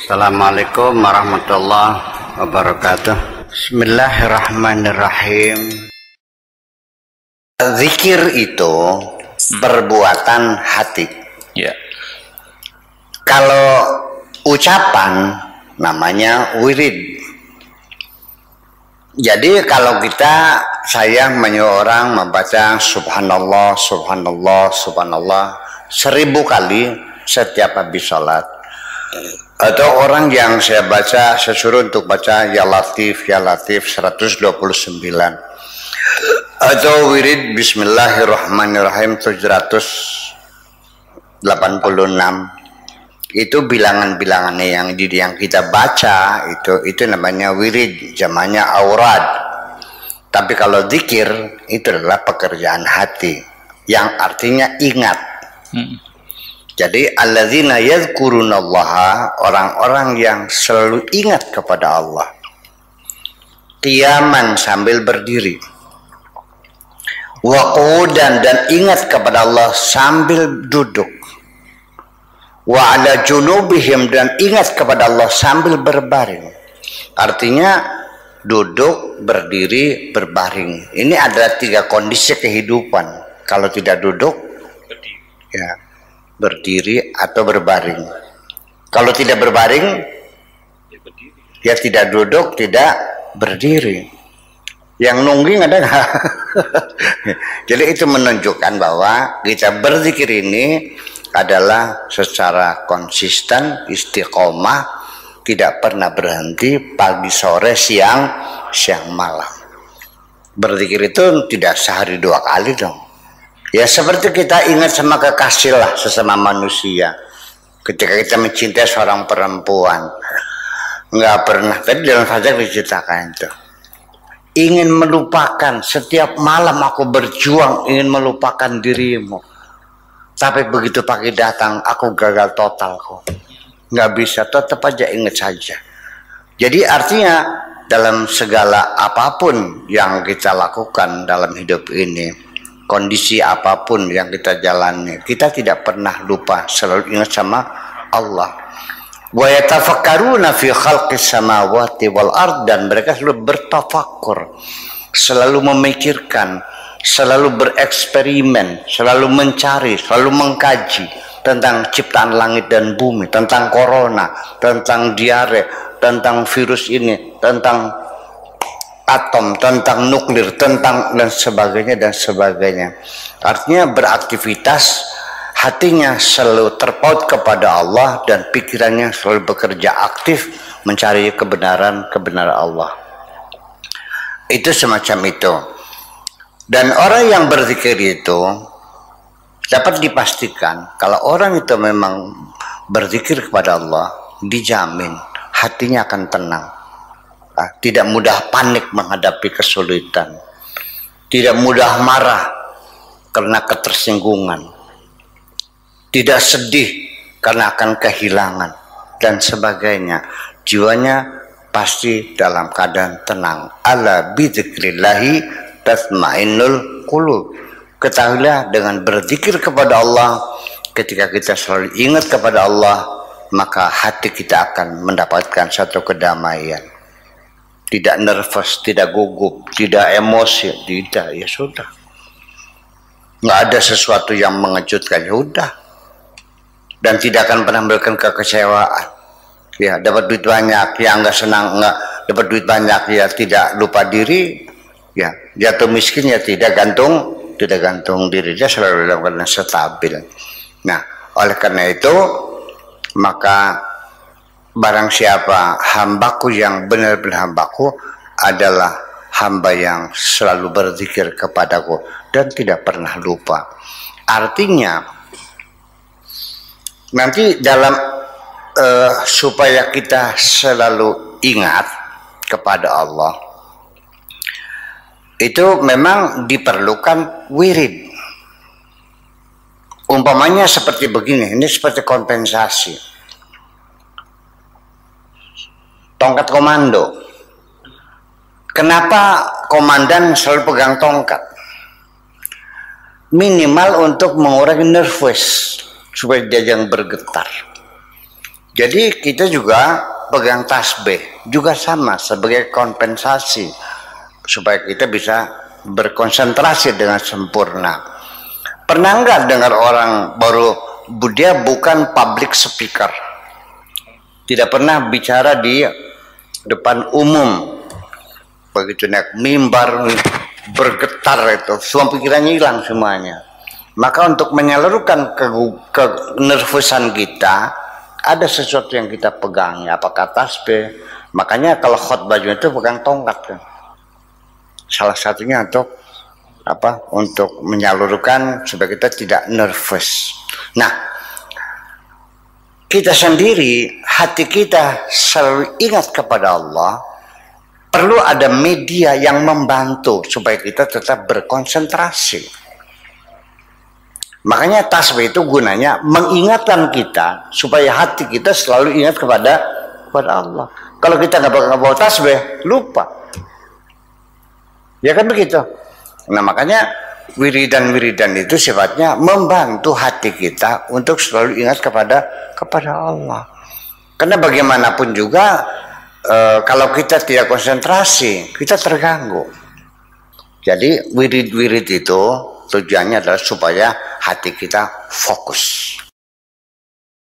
Assalamualaikum warahmatullahi wabarakatuh. Bismillahirrahmanirrahim. Zikir itu perbuatan hati. Ya. Kalau ucapan namanya wirid. Jadi kalau saya menyuruh orang membaca subhanallah, subhanallah, subhanallah 1000 kali setiap habis sholat. Atau orang yang saya suruh untuk baca ya Latif 129. Atau wirid bismillahirrahmanirrahim 786. Itu bilangan-bilangannya yang kita baca itu namanya wirid, jamanya aurad. Tapi kalau zikir itu adalah pekerjaan hati yang artinya ingat. Jadi alladzina yadhkurunallaha, orang-orang yang selalu ingat kepada Allah. Qiyaman, sambil berdiri. Wa qu'udan, dan ingat kepada Allah sambil duduk. Wa ala junubihim, dan ingat kepada Allah sambil berbaring. Artinya duduk, berdiri, berbaring. Ini adalah 3 kondisi kehidupan. Kalau tidak duduk, ya berdiri atau berbaring. Kalau tidak berbaring, ya tidak duduk, tidak berdiri. Yang nungging ada nggak? Jadi itu menunjukkan bahwa kita berzikir ini adalah secara konsisten, istiqomah, tidak pernah berhenti, pagi, sore, siang malam. Berzikir itu tidak sehari 2 kali dong. Ya seperti kita ingat sama kekasih lah, sesama manusia. Ketika kita mencintai seorang perempuan, nggak pernah, tadi dalam fajar diceritakan itu, ingin melupakan, setiap malam aku berjuang ingin melupakan dirimu, tapi begitu pagi datang aku gagal total kok, nggak bisa, tetap aja ingat saja. Jadi artinya dalam segala apapun yang kita lakukan dalam hidup ini, kondisi apapun yang kita jalani, kita tidak pernah lupa, selalu ingat sama Allah. Wa yatafakkaruna fi khalqis samawati wal ard, dan mereka selalu bertafakkur, selalu memikirkan, selalu bereksperimen, selalu mencari, selalu mengkaji tentang ciptaan langit dan bumi, tentang corona, tentang diare, tentang virus ini, tentang atom, tentang nuklir, tentang dan sebagainya. Artinya beraktivitas, hatinya selalu terpaut kepada Allah dan pikirannya selalu bekerja aktif mencari kebenaran Allah. Itu semacam itu. Dan orang yang berzikir itu dapat dipastikan kalau orang itu memang berzikir kepada Allah, dijamin hatinya akan tenang. Tidak mudah panik menghadapi kesulitan, tidak mudah marah karena ketersinggungan, tidak sedih karena akan kehilangan dan sebagainya. Jiwanya pasti dalam keadaan tenang. Ala bidzikrillahi tatmainnul qulub. Ketahuilah, dengan berzikir kepada Allah, ketika kita selalu ingat kepada Allah, maka hati kita akan mendapatkan satu kedamaian. Tidak nervous, tidak gugup, tidak emosi, tidak, ya sudah. Nggak ada sesuatu yang mengejutkan, ya udah. Dan tidak akan pernah memberikan kekecewaan. Ya, dapat duit banyak, ya nggak senang, nggak dapat duit banyak, ya tidak lupa diri, ya jatuh miskin, ya tidak gantung diri, dia selalu dalam keadaan stabil. Nah, oleh karena itu, maka barang siapa hambaku yang benar-benar hambaku adalah hamba yang selalu berzikir kepadaku dan tidak pernah lupa. Artinya nanti dalam supaya kita selalu ingat kepada Allah, itu memang diperlukan wirid. Umpamanya seperti begini, ini seperti kompensasi. Tongkat komando. Kenapa komandan selalu pegang tongkat? Minimal untuk mengurangi nervous, supaya dia jangan bergetar. Jadi kita juga pegang tasbih juga sama sebagai kompensasi supaya kita bisa berkonsentrasi dengan sempurna. Pernah nggak dengar orang baru dia bukan public speaker, tidak pernah bicara di depan umum, begitu naik mimbar bergetar itu semua pikirannya hilang semuanya. Maka untuk menyalurkan kenervusan kita ada sesuatu yang kita pegang, ya, apakah tasbih. Makanya kalau khotbah itu pegang tongkat, salah satunya untuk apa? Untuk menyalurkan supaya kita tidak nervous. Nah, kita sendiri, hati kita selalu ingat kepada Allah. Perlu ada media yang membantu supaya kita tetap berkonsentrasi. Makanya tasbih itu gunanya mengingatkan kita supaya hati kita selalu ingat kepada Allah. Kalau kita nggak bawa tasbih, lupa. Ya kan begitu. Nah makanya wiridan-wiridan itu sifatnya membantu hati kita untuk selalu ingat kepada Allah. Karena bagaimanapun juga kalau kita tidak konsentrasi, kita terganggu. Jadi wirid-wirid itu tujuannya adalah supaya hati kita fokus.